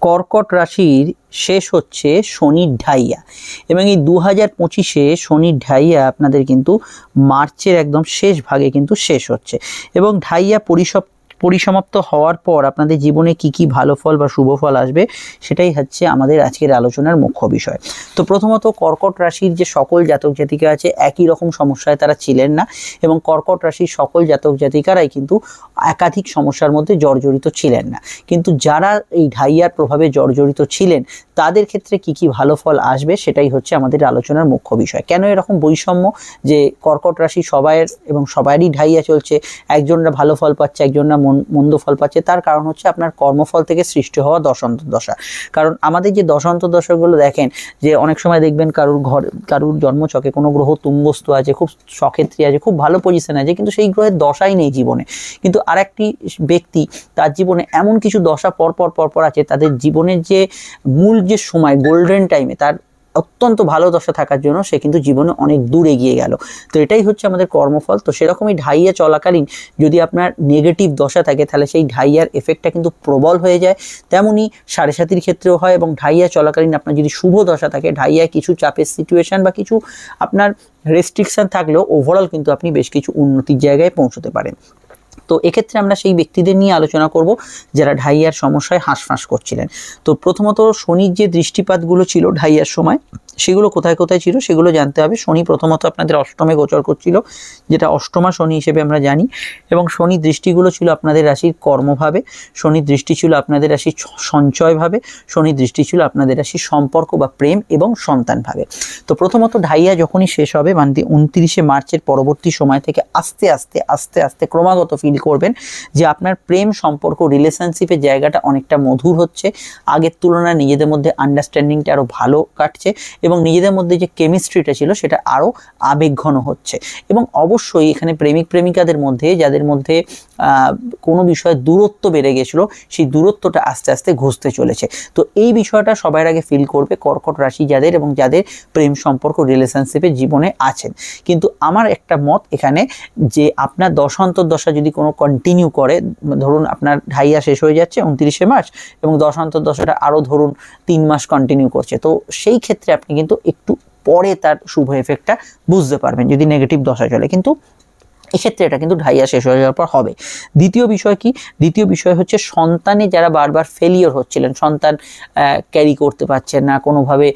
কর্কট রাশির শেষ হচ্ছে শনির ঢাইয়া এবং এই 2025-এ শনির ঢাইয়া আপনাদের কিন্তু মার্চের একদম শেষ ভাগে কিন্তু শেষ হচ্ছে এবং ঢাইয়া পরিসমাপ্ত হওয়ার পর আপনাদের জীবনে কি কি ভালো ফল বা শুভ ফল আসবে সেটাই হচ্ছে আমাদের আজকের আলোচনার মুখ্য বিষয়। তো প্রথমত কর্কট রাশির যে সকল জাতক জাতিকা আছে একই রকম সমস্যায় তারা ছিলেন না এবং কর্কট রাশির সকল জাতক জাতিকারাই কিন্তু একাধিক সমস্যার মধ্যে জর্জরিত ছিলেন না, কিন্তু যারা এই ঢাইয়ার প্রভাবে জর্জরিত ছিলেন তাদের ক্ষেত্রে কি কি ভালো ফল আসবে সেটাই হচ্ছে আমাদের আলোচনার মুখ্য বিষয়। কেন এরকম বৈষম্য যে কর্কট রাশি সবাইয়ের এবং সবারই ঢাইয়া চলছে, একজনরা ভালো ফল পাচ্ছে একজনরা মন্দ ফল পাচ্ছে, তার কারণ হচ্ছে আপনার কর্মফল থেকে সৃষ্টি হওয়া দশান্তর্দশা। কারণ আমাদের যে দশান্তর্দশাগুলো দেখেন যে অনেক সময় দেখবেন কারুর জন্মছকে কোনো গ্রহ তুঙ্গস্থ আছে, খুব সক্ষেত্রী আছে, খুব ভালো পজিশন আছে, কিন্তু সেই গ্রহের দশাই নেই জীবনে। কিন্তু আরেকটি ব্যক্তি তার জীবনে এমন কিছু দশা পরপর আছে, তাদের জীবনের যে মূল যে সময় গোল্ডেন টাইমে তার অত্যন্ত ভালো দশা থাকার জন্য সে কিন্তু জীবনে অনেক দূর এগিয়ে গেল। তো এটাই হচ্ছে আমাদের কর্মফল। তো সেরকমই ঢাইয়া চলাকালীন যদি আপনার নেগেটিভ দশা থাকে তাহলে সেই ঢাইয়ার এফেক্টটা কিন্তু প্রবল হয়ে যায়। তেমনই সাড়ে সাতির ক্ষেত্রেও হয় এবং ঢাইয়া চলাকালীন আপনার যদি শুভ দশা থাকে ঢাইয়ায় কিছু চাপের সিচুয়েশন বা কিছু আপনার রেস্ট্রিকশন থাকলেও ওভারঅল কিন্তু আপনি বেশ কিছু উন্নতির জায়গায় পৌঁছতে পারেন। তো এক্ষেত্রে আমরা সেই ব্যক্তিদের নিয়ে আলোচনা করব যারা ঢাইয়ার সমস্যায় হাঁসফাঁস করছিলেন। তো প্রথমত শনির যে দৃষ্টিপাতগুলো ছিল ঢাইয়ার সময় সেগুলো কোথায় কোথায় ছিল সেগুলো জানতে হবে। শনি প্রথমত আপনাদের অষ্টমে গোচর করছিল, যেটা অষ্টমা শনি হিসেবে আমরা জানি, এবং শনির দৃষ্টিগুলো ছিল আপনাদের রাশির কর্মভাবে, শনির দৃষ্টি ছিল আপনাদের রাশির সঞ্চয়ভাবে, শনির দৃষ্টি ছিল আপনাদের রাশির সম্পর্ক বা প্রেম এবং সন্তানভাবে। তো প্রথমত ঢাইয়া যখনই শেষ হবে মানে 29শে মার্চের পরবর্তী সময় থেকে আস্তে আস্তে ক্রমাগত ফিল করবেন যে আপনার প্রেম সম্পর্ক রিলেশনশিপের জায়গাটা অনেকটা মধুর হচ্ছে, আগের তুলনায় নিজেদের মধ্যে আন্ডারস্ট্যান্ডিংটা আরও ভালো কাটছে এবং নিজেদের মধ্যে যে কেমিস্ট্রিটা ছিল সেটা আরও আবেগঘন হচ্ছে। এবং অবশ্যই এখানে প্রেমিক প্রেমিকাদের মধ্যে যাদের মধ্যে কোনো বিষয়ে দূরত্ব বেড়ে গেছিলো সেই দূরত্বটা আস্তে আস্তে ঘুচতে চলেছে। তো এই বিষয়টা সবার আগে ফিল করবে কর্কট রাশি যাদের এবং যাদের প্রেম সম্পর্ক রিলেশনশিপের জীবনে আছেন। কিন্তু আমার একটা মত এখানে যে আপনার দশান্তর্দশা যদি কোনো কন্টিনিউ করে, ধরুন আপনার ঢাইয়া শেষ হয়ে যাচ্ছে 29শে মার্চ এবং দশান্তর্দশাটা আরও ধরুন 3 মাস কন্টিনিউ করছে, তো সেই ক্ষেত্রে আপনি কিন্তু একটু পরে তার শুভ এফেক্টটা বুঝতে পারবেন যদি নেগেটিভ দশা চলে, কিন্তু এক্ষেত্রে এটা কিন্তু ঢাইয়া শেষ হয়ে যাওয়ার পর হবে। দ্বিতীয় বিষয় কি? দ্বিতীয় বিষয় হচ্ছে সন্তানে যারা বারবার ফেলিওর হচ্ছিলেন, সন্তান ক্যারি করতে পারছেন না, কোনোভাবে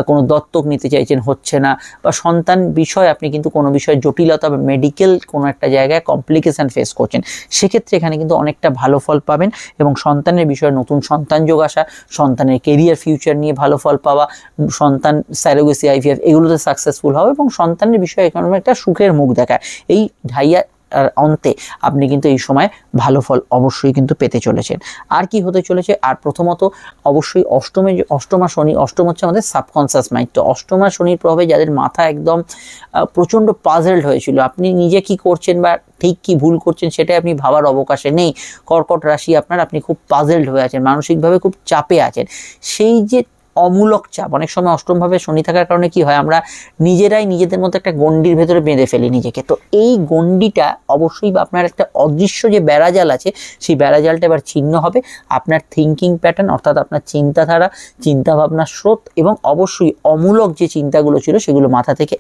কোনো দত্তক নিতে চাইছেন হচ্ছে না, বা সন্তান বিষয় আপনি কিন্তু কোনো বিষয়ে জটিলতা বা মেডিকেল কোনো একটা জায়গায় কমপ্লিকেশান ফেস করছেন, সেক্ষেত্রে এখানে কিন্তু অনেকটা ভালো ফল পাবেন এবং সন্তানের বিষয়ে নতুন সন্তান যোগ আসা, সন্তানের কেরিয়ার ফিউচার নিয়ে ভালো ফল পাওয়া, সন্তান স্যারোগেসি আইভিএফ এগুলোতে সাকসেসফুল হবে এবং সন্তানের বিষয়ে এখানে একটা সুখের মুখ দেখায়। এই ঢাইয়া অন্তে আপনি কিন্তু এই সময় ভালো ফল অবশ্যই কিন্তু পেতে চলেছেন। আর কি হতে চলেছে? আর প্রথমত অবশ্যই অষ্টমা শনি, অষ্টম হচ্ছে আমাদের সাবকনসিয়াস মাইন্ড। তো অষ্টমা শনির প্রভাবে যাদের মাথা একদম প্রচণ্ড পাজলড হয়েছিল, আপনি নিজে কি করছেন বা ঠিক কি ভুল করছেন সেটাই আপনি ভাবার অবকাশে নেই, কর্কট রাশি আপনি খুব পাজলড হয়ে আছেন, মানসিকভাবে খুব চাপে আছেন। সেই যে অমূলক চাপ, অনেক সময় অষ্টমভাবে শনি থাকার কারণে কি হয়, আমরা নিজেরাই নিজেদের মধ্যে একটা গণ্ডির ভেতরে বেঁধে ফেলি নিজেকে। তো এই গণ্ডিটা অবশ্যই আপনার একটা অদৃশ্য যে বেড়াজাল আছে সেই বেড়াজালটা এবার ছিন্ন হবে। আপনার থিঙ্কিং প্যাটার্ন অর্থাৎ আপনার চিন্তাধারা, চিন্তাভাবনার স্রোত এবং অবশ্যই অমূলক যে চিন্তাগুলো ছিল সেগুলো মাথা থেকে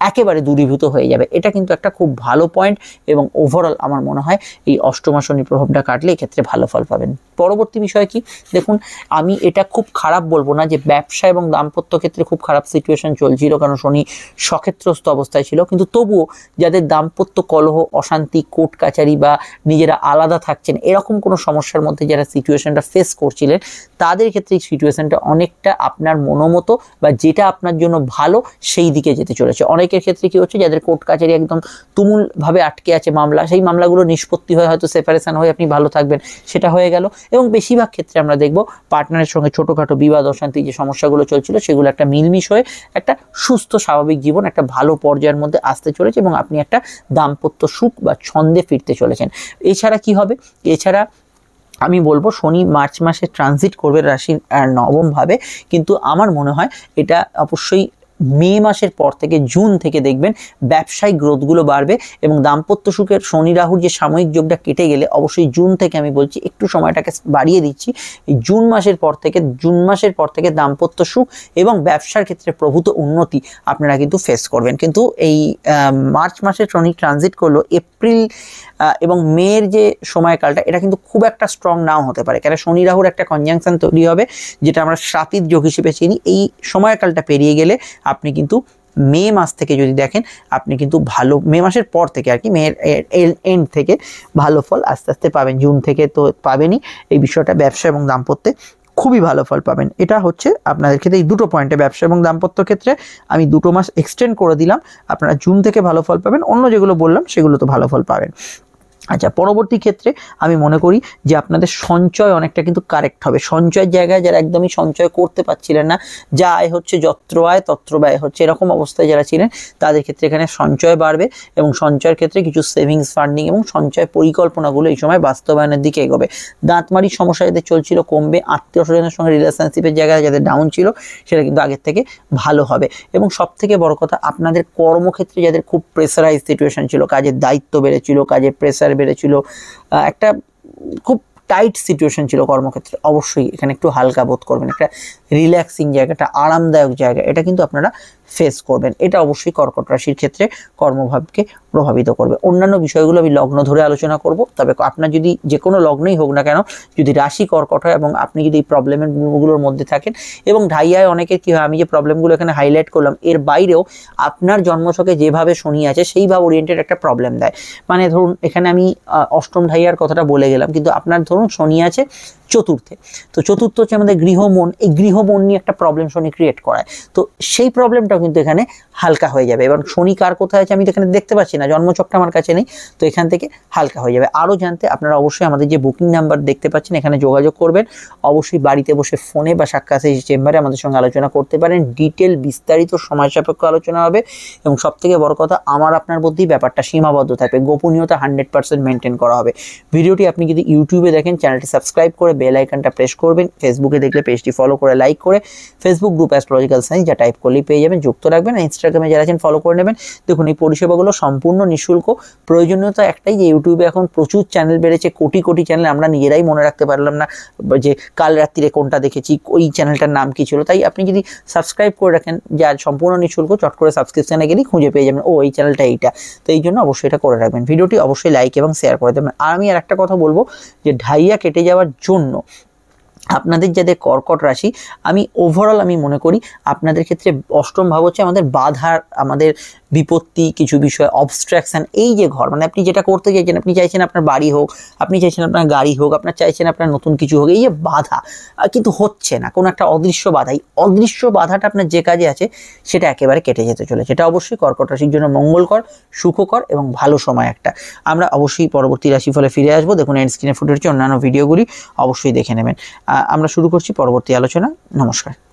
একেবারে দূরীভূত হয়ে যাবে। এটা কিন্তু একটা খুব ভালো পয়েন্ট এবং ওভারঅল আমার মনে হয় এই অষ্টমা শনির প্রভাবটা কাটলে এক্ষেত্রে ভালো ফল পাবেন। পরবর্তী বিষয় কি দেখুন, আমি এটা খুব খারাপ বলবো না যে ব্যবসা এবং দাম্পত্য ক্ষেত্রে খুব খারাপ সিচুয়েশন চলছিল, কারণ শনি সক্ষেত্রস্থ অবস্থায় ছিল, কিন্তু তবুও যাদের দাম্পত্য কলহ, অশান্তি, কোর্ট কাচারি বা নিজেরা আলাদা থাকছেন এরকম কোনো সমস্যার মধ্যে যারা সিচুয়েশনটা ফেস করছিলেন তাদের ক্ষেত্রে এই সিচুয়েশনটা অনেকটা আপনার মনোমতো বা যেটা আপনার জন্য ভালো সেই দিকে যেতে চলেছে। অনেকের ক্ষেত্রে কি হচ্ছে, যাদের কোর্ট কাচারি একদম তুমুলভাবে আটকে আছে মামলা, সেই মামলাগুলো নিষ্পত্তি হয়ে হয়তো সেপারেশন হয়ে আপনি ভালো থাকবেন, সেটা হয়ে গেল। এবং বেশিরভাগ ক্ষেত্রে আমরা দেখব পার্টনারের সঙ্গে ছোটোখাটো বিবাদ অশান্তি যে সমস্যাগুলো চলছিল সেগুলো একটা মিলমিশ হয়ে একটা সুস্থ স্বাভাবিক জীবন একটা ভালো পর্যায়ের মধ্যে আসতে চলেছে এবং আপনি একটা দাম্পত্য সুখ বা ছন্দে ফিরতে চলেছেন। এছাড়া কি হবে? এছাড়া আমি বলবো শনি মার্চ মাসে ট্রানজিট করবে রাশির নবমভাবে, কিন্তু আমার মনে হয় এটা অবশ্যই মে মাসের পর থেকে জুন থেকে দেখবেন ব্যবসায়িক গ্রোথগুলো বাড়বে এবং দাম্পত্য সুখের শনি রাহুর যে সাময়িক যোগটা কেটে গেলে অবশ্যই জুন থেকে আমি বলছি একটু সময়টাকে বাড়িয়ে দিচ্ছি, এই জুন মাসের পর থেকে দাম্পত্য সুখ এবং ব্যবসার ক্ষেত্রে প্রভূত উন্নতি আপনারা কিন্তু ফেস করবেন। কিন্তু এই মার্চ মাসে শনি ট্রানজিট করলো, এপ্রিল এবং মেয়ের যে সময়কালটা এটা কিন্তু খুব একটা স্ট্রং নাও হতে পারে, কেন শনি রাহুর একটা কনজাংশন তৈরি হবে যেটা আমরা সাতির যোগ হিসেবে চিনি। এই সময়কালটা পেরিয়ে গেলে আপনি কিন্তু মে মাস থেকে যদি দেখেন আপনি কিন্তু ভালো, মে মাসের পর থেকে আর কি, মেয়ের এন্ড থেকে ভালো ফল আস্তে আস্তে পাবেন। জুন থেকে তো পাবেনই, এই বিষয়টা ব্যবসা এবং দাম্পত্যে খুবই ভালো ফল পাবেন। এটা হচ্ছে আপনাদের ক্ষেত্রে এই দুটো পয়েন্টে, ব্যবসা এবং দাম্পত্য ক্ষেত্রে আমি 2 মাস এক্সটেন্ড করে দিলাম, আপনারা জুন থেকে ভালো ফল পাবেন, অন্য যেগুলো বললাম সেগুলো তো ভালো ফল পাবেন। আচ্ছা, পরবর্তী ক্ষেত্রে আমি মনে করি যে আপনাদের সঞ্চয় অনেকটা কিন্তু কারেক্ট হবে। সঞ্চয়ের জায়গায় যারা একদমই সঞ্চয় করতে পারছিলেন না, যা আয় হচ্ছে যত্র আয় তত্র ব্যয় হচ্ছে, এরকম অবস্থায় যারা ছিলেন তাদের ক্ষেত্রে এখানে সঞ্চয় বাড়বে এবং সঞ্চয়ের ক্ষেত্রে কিছু সেভিংস ফান্ডিং এবং সঞ্চয় পরিকল্পনাগুলো এই সময় বাস্তবায়নের দিকে এগোবে। দাঁতমারির সমস্যা যাদের চলছিল কমবে, আত্মীয় স্বজনের সঙ্গে রিলেশনশিপের জায়গায় যাদের ডাউন ছিল সেটা কিন্তু আগের থেকে ভালো হবে। এবং সব থেকে বড় কথা, আপনাদের কর্মক্ষেত্রে যাদের খুব প্রেসারাইজ সিচুয়েশন ছিল, কাজের দায়িত্ব বেড়েছিল, কাজের প্রেসার বেড়েছিল, একটা খুব টাইট সিচুয়েশন ছিল কর্মক্ষেত্রে, অবশ্যই এখানে একটু হালকা বোধ করবেন, একটা রিল্যাক্সিং জায়গা, একটা আরামদায়ক জায়গা, এটা কিন্তু আপনারা ফেস করবেন। এটা অবশ্যই কর্কট রাশির ক্ষেত্রে কর্মভাবকে প্রভাবিত করবে। অন্যান্য বিষয়গুলো আমি লগ্ন ধরে আলোচনা করব, তবে আপনার যদি যে কোনো লগ্নই হোক না কেন, যদি রাশি কর্কট হয় এবং আপনি যদি এই প্রবলেমগুলোর মধ্যে থাকেন, এবং ঢাইয়ায় অনেকের কী হয়, আমি যে প্রবলেমগুলো এখানে হাইলাইট করলাম এর বাইরেও আপনার জন্মছকে যেভাবে শনি আছে সেইভাবে ওরিয়েন্টেড একটা প্রবলেম দেয়। মানে ধরুন এখানে আমি অষ্টম ঢাইয়ার কথাটা বলে গেলাম, কিন্তু আপনার ধরুন শনি আছে চতুর্থে, তো চতুর্থ হচ্ছে আমাদের গৃহমন, এই গৃহমন নিয়ে একটা প্রবলেম শনি ক্রিয়েট করায়, তো সেই প্রবলেমটা কিন্তু এখানে হালকা হয়ে যাবে। এবং শনি কার কোথায় আছে আমি তো এখানে দেখতে পাচ্ছি না, জন্মছকটা আমার কাছে নেই, তো এখান থেকে হালকা হয়ে যাবে। আরও জানতে আপনারা অবশ্যই আমাদের যে বুকিং নাম্বার দেখতে পাচ্ছেন এখানে যোগাযোগ করবেন, অবশ্যই বাড়িতে বসে ফোনে বা সাক্ষাৎ চেম্বারে আমাদের সঙ্গে আলোচনা করতে পারেন, ডিটেল বিস্তারিত সময় সাপেক্ষ আলোচনা হবে। এবং সবথেকে বড় কথা, আমার আপনার মধ্যেই ব্যাপারটা সীমাবদ্ধ থাকবে, গোপনীয়তা 100% মেনটেন করা হবে। ভিডিওটি আপনি যদি ইউটিউবে দেখেন চ্যানেলটি সাবস্ক্রাইব করে বেল আইকনটা প্রেস করবেন, ফেসবুকে দেখলে পেজটি ফলো করে লাইক করে ফেসবুক গ্রুপ অ্যাস্ট্রোলজিক্যাল সায়েন্স যা টাইপ করলেই পেয়ে যাবেন, যুক্ত রাখবেন। ইনস্টাগ্রামে যারা আছেন ফলো করে নেবেন। দেখুন এই পরিষেবাগুলো সম্পূর্ণ নিঃশুল্ক, প্রয়োজনীয়তা একটাই যে ইউটিউবে এখন প্রচুর চ্যানেল বেড়েছে, কোটি কোটি চ্যানেল, আমরা নিজেরাই মনে রাখতে পারলাম না যে কাল রাত্রিরে কোনটা দেখেছি, ওই চ্যানেলটার নাম কি ছিল। তাই আপনি যদি সাবস্ক্রাইব করে রাখেন, যা সম্পূর্ণ নিঃশুল্ক, চট করে সাবস্ক্রিপশানে গেলেই খুঁজে পেয়ে যাবেন, ও এই চ্যানেলটা এইটা, তো এই জন্য অবশ্যই এটা করে রাখবেন। ভিডিওটি অবশ্যই লাইক এবং শেয়ার করে দেবেন। আর আমি আর একটা কথা বলবো যে ঢাইয়া কেটে যাওয়ার জন্য আপনাদের যাদের কর্কট রাশি, আমি ওভারঅল আমি মনে করি আপনাদের ক্ষেত্রে অষ্টম ভাব হচ্ছে আমাদের বাধার, আমাদের বিপত্তি, কিছু বিষয় অবস্ট্রাকশন, এই যে ঘর, মানে আপনি যেটা করতে চাইছেন, আপনি চাইছেন আপনার বাড়ি হোক, আপনি চাইছেন আপনার গাড়ি হোক, আপনার চাইছেন আপনার নতুন কিছু হোক, এই যে বাধা কিন্তু হচ্ছে না, কোনো একটা অদৃশ্য বাধা, এই অদৃশ্য বাধাটা আপনার যে কাজে আছে সেটা একেবারে কেটে যেতে চলেছে। এটা অবশ্যই কর্কট রাশির জন্য মঙ্গলকর, সুখকর এবং ভালো সময় একটা। আমরা অবশ্যই পরবর্তী রাশিফলে ফিরে আসবো। দেখুন এন্ড স্ক্রিনে ফুটে উঠছে অন্যান্য ভিডিওগুলি, অবশ্যই দেখে নেবেন। আমরা শুরু করছি পরবর্তী আলোচনা। নমস্কার।